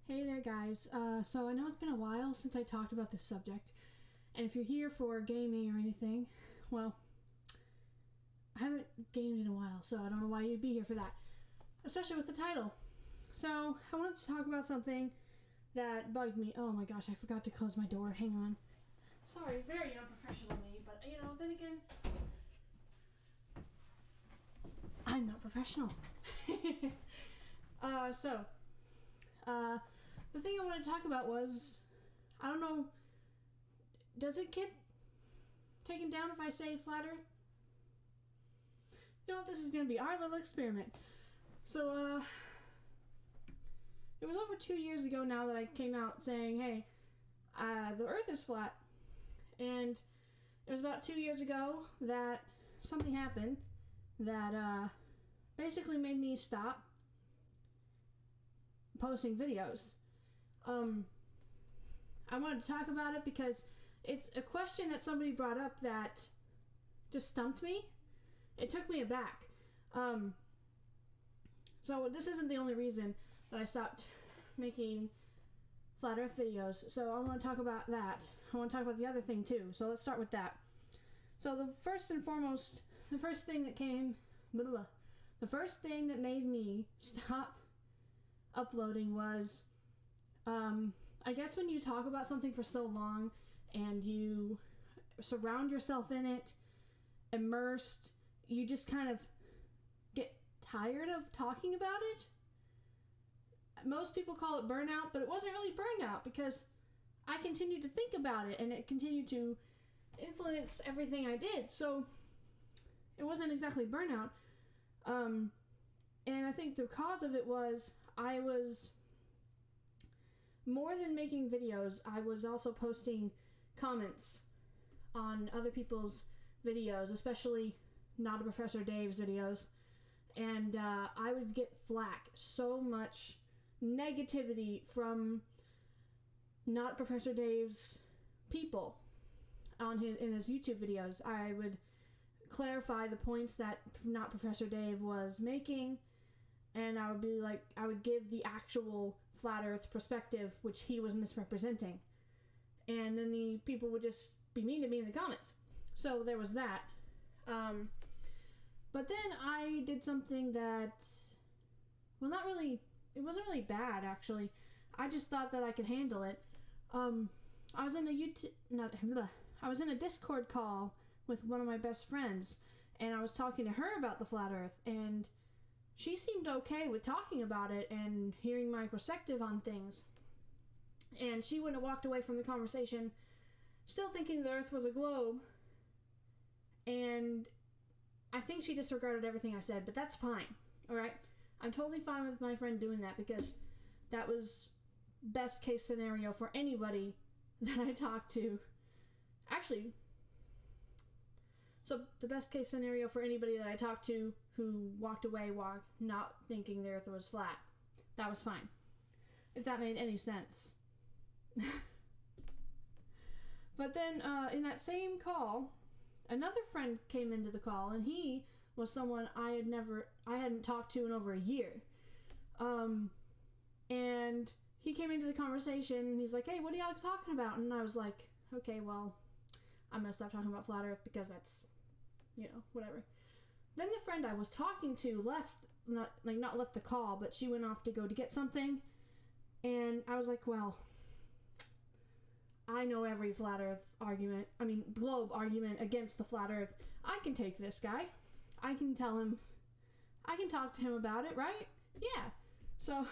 Hey there guys, so I know it's been a while since I talked about this subject, and if you're here for gaming or anything, well, I haven't gamed in a while, so I don't know why you'd be here for that, especially with the title. So, I wanted to talk about something that bugged me. Oh my gosh, I forgot to close my door, hang on. Sorry, very unprofessional of me, but then again, I'm not professional. The thing I wanted to talk about was, I don't know, does it get taken down if I say flat earth? You know what, this is going to be our little experiment. So, it was over 2 years ago now that I came out saying, hey, the earth is flat. And it was about 2 years ago that something happened that basically made me stop posting videos. I wanted to talk about it because it's a question that somebody brought up that just stumped me. It took me aback. So this isn't the only reason that I stopped making flat earth videos. So I want to talk about that. I want to talk about the other thing too. So let's start with that. So the first thing that made me stop uploading was, I guess when you talk about something for so long and you surround yourself in it, immersed, you just kind of get tired of talking about it. Most people call it burnout, but it wasn't really burnout because I continued to think about it and it continued to influence everything I did. So it wasn't exactly burnout. And I think the cause of it was I was, more than making videos, I was also posting comments on other people's videos, especially Not a Professor Dave's videos, and I would get flack, so much negativity from Not Professor Dave's people in his YouTube videos. I would clarify the points that Not Professor Dave was making, and I would give the actual flat earth perspective, which he was misrepresenting. And then the people would just be mean to me in the comments. So there was that. But then I did something that, well, it wasn't really bad, actually. I just thought that I could handle it. I was in a Discord call with one of my best friends, and I was talking to her about the flat earth, and she seemed okay with talking about it and hearing my perspective on things. And she wouldn't have walked away from the conversation still thinking the earth was a globe. And I think she disregarded everything I said, but that's fine. Alright? I'm totally fine with my friend doing that because that was best case scenario for anybody that I talked to. Actually, so the best case scenario for anybody that I talked to who walked away not thinking the earth was flat. That was fine. If that made any sense. But then in that same call, another friend came into the call, and he was someone I hadn't talked to in over a year. And he came into the conversation and he's like, hey, what are y'all talking about? And I was like, okay, well, I'm gonna stop talking about flat earth because that's, whatever. Then the friend I was talking to left, not left the call, but she went off to go to get something. And I was like, well, I know every globe argument against the flat earth. I can take this guy. I can talk to him about it, right? Yeah. So,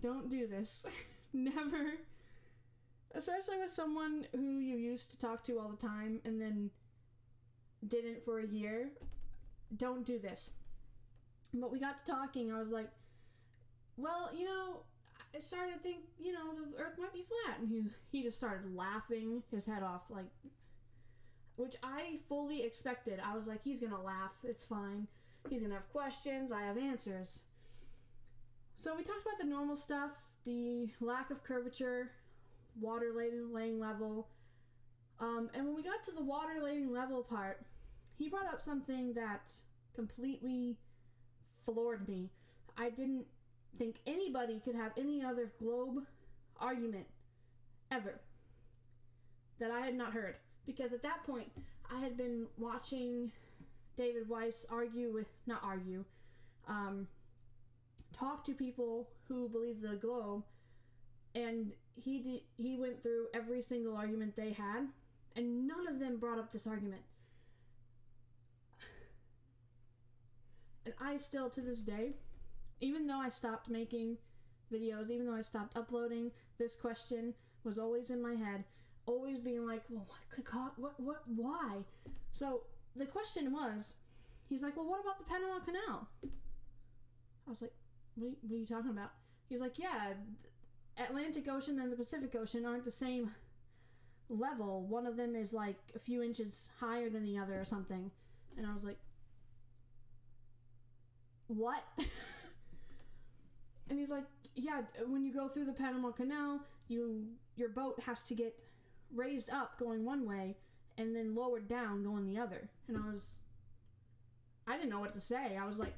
don't do this. Never. Especially with someone who you used to talk to all the time and then didn't for a year. Don't do this. But we got to talking. I was like, well, I started to think, the earth might be flat. And he just started laughing his head off, which I fully expected. I was like, he's going to laugh. It's fine. He's going to have questions. I have answers. So we talked about the normal stuff, the lack of curvature, water laying level. And when we got to the water laying level part, he brought up something that completely floored me. I didn't think anybody could have any other globe argument ever that I had not heard. Because at that point, I had been watching David Weiss talk to people who believe the globe, and he went through every single argument they had, and none of them brought up this argument. And I still, to this day, even though I stopped making videos, even though I stopped uploading, this question was always in my head, always being like, well, why? So the question was, he's like, well, what about the Panama Canal? I was like, what are you talking about? He's like, yeah, Atlantic Ocean and the Pacific Ocean aren't the same level. One of them is like a few inches higher than the other or something. And I was like, what? And he's like, yeah, when you go through the Panama Canal, your boat has to get raised up going one way and then lowered down going the other. And I didn't know what to say. I was like,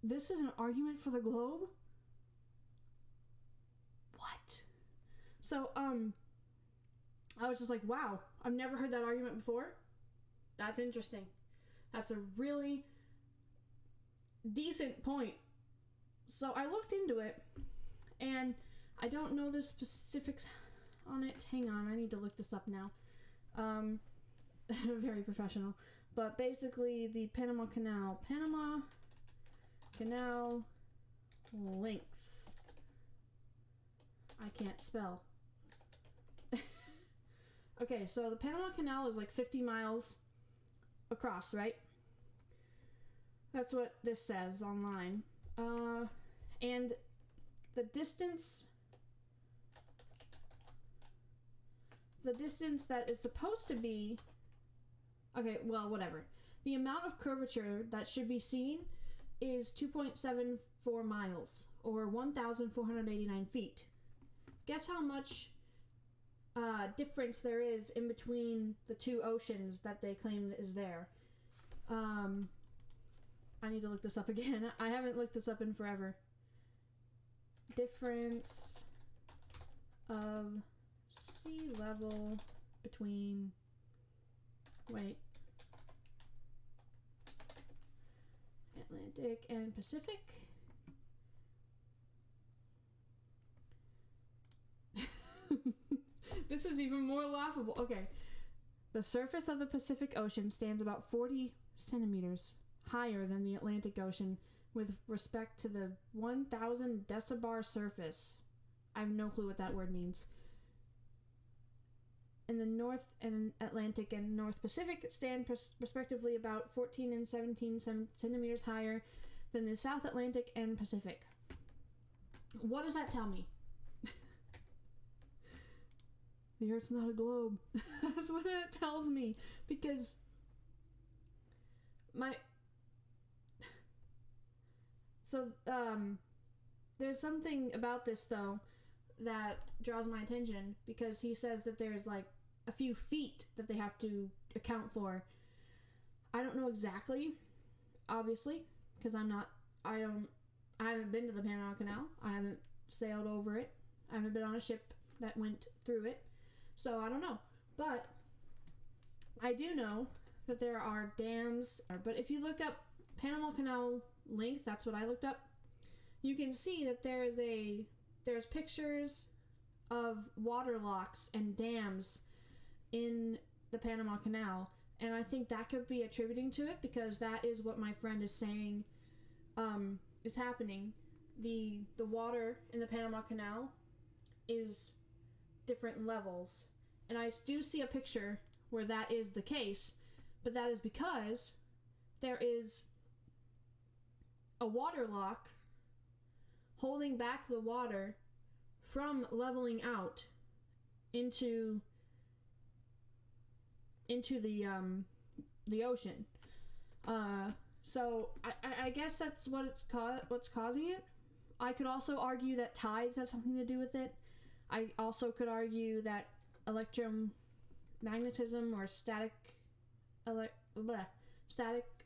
this is an argument for the globe? What? So, I was just like, wow, I've never heard that argument before. That's interesting. That's a really decent point. So I looked into it, and I don't know the specifics on it. Hang on, I need to look this up now. Very professional. But basically, the Panama Canal length. I can't spell. Okay, so the Panama Canal is like 50 miles across, right? That's what this says online. And the distance that is supposed to be, okay, well, whatever. The amount of curvature that should be seen is 2.74 miles, or 1,489 feet. Guess how much difference there is in between the two oceans that they claim is there. I need to look this up again. I haven't looked this up in forever. Difference of sea level between... Wait. Atlantic and Pacific. This is even more laughable. Okay. The surface of the Pacific Ocean stands about 40 centimeters higher than the Atlantic Ocean with respect to the 1,000 decibar surface. I have no clue what that word means. And the North and Atlantic and North Pacific stand respectively about 14 and 17 centimeters higher than the South Atlantic and Pacific. What does that tell me? The Earth's not a globe. That's what it tells me. Because there's something about this, though, that draws my attention, because he says that there's, like, a few feet that they have to account for. I don't know exactly, obviously, because I haven't been to the Panama Canal. I haven't sailed over it. I haven't been on a ship that went through it. So I don't know. But I do know that there are dams. But if you look up Panama Canal length, that's what I looked up, you can see that there's pictures of water locks and dams in the Panama Canal, and I think that could be attributing to it, because that is what my friend is saying is happening. The water in the Panama Canal is different levels, and I do see a picture where that is the case, but that is because there is a water lock holding back the water from leveling out into the ocean. So I guess that's what's causing it. I could also argue that tides have something to do with it. I also could argue that electromagnetism or static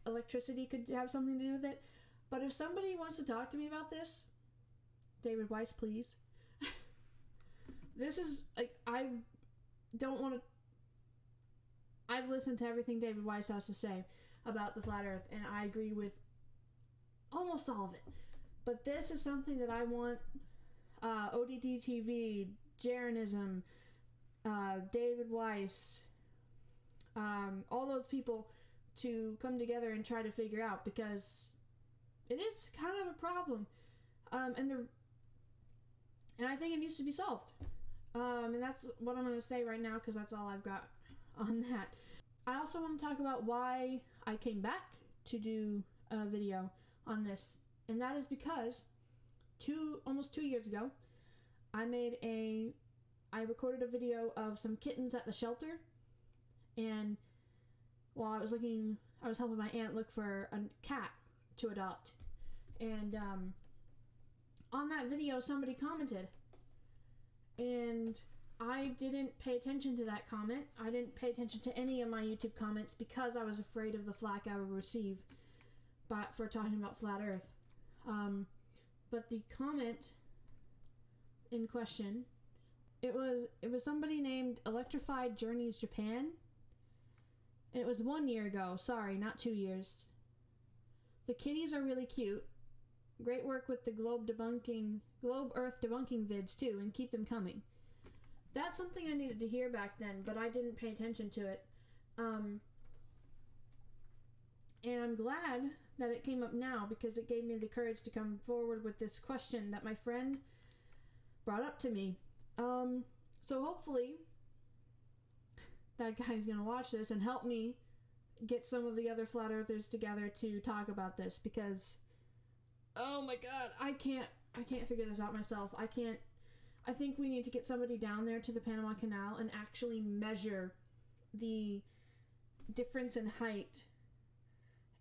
electricity could have something to do with it. But if somebody wants to talk to me about this, David Weiss, please. This is, like, I don't want to... I've listened to everything David Weiss has to say about the flat earth, and I agree with almost all of it. But this is something that I want ODD TV, Jeranism, David Weiss, all those people to come together and try to figure out, because it is kind of a problem. And I think it needs to be solved. And that's what I'm going to say right now, because that's all I've got on that. I also want to talk about why I came back to do a video on this. And that is because almost 2 years ago, I recorded a video of some kittens at the shelter. And while I was helping my aunt look for a cat to adopt. And on that video, somebody commented. And I didn't pay attention to that comment. I didn't pay attention to any of my YouTube comments because I was afraid of the flack I would receive for talking about flat earth. But the comment in question, it was somebody named Electrified Journeys Japan. And it was 1 year ago. Sorry, not 2 years. The kitties are really cute. Great work with the globe Earth debunking vids too, and keep them coming. That's something I needed to hear back then, but I didn't pay attention to it. And I'm glad that it came up now, because it gave me the courage to come forward with this question that my friend brought up to me. So hopefully that guy's gonna watch this and help me get some of the other flat earthers together to talk about this, because oh my god, I can't figure this out myself. I think we need to get somebody down there to the Panama Canal and actually measure the difference in height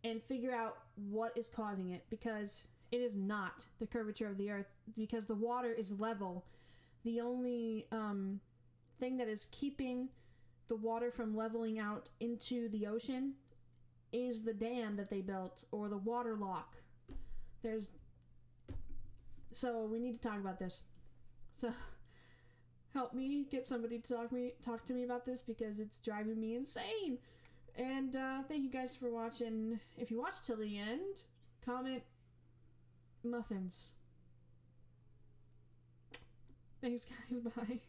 and figure out what is causing it, because it is not the curvature of the earth, because the water is level. The only thing that is keeping the water from leveling out into the ocean is the dam that they built, or the water lock. So we need to talk about this. So help me get somebody to talk to me about this, because it's driving me insane. And thank you guys for watching. If you watched till the end, comment muffins. Thanks guys, bye.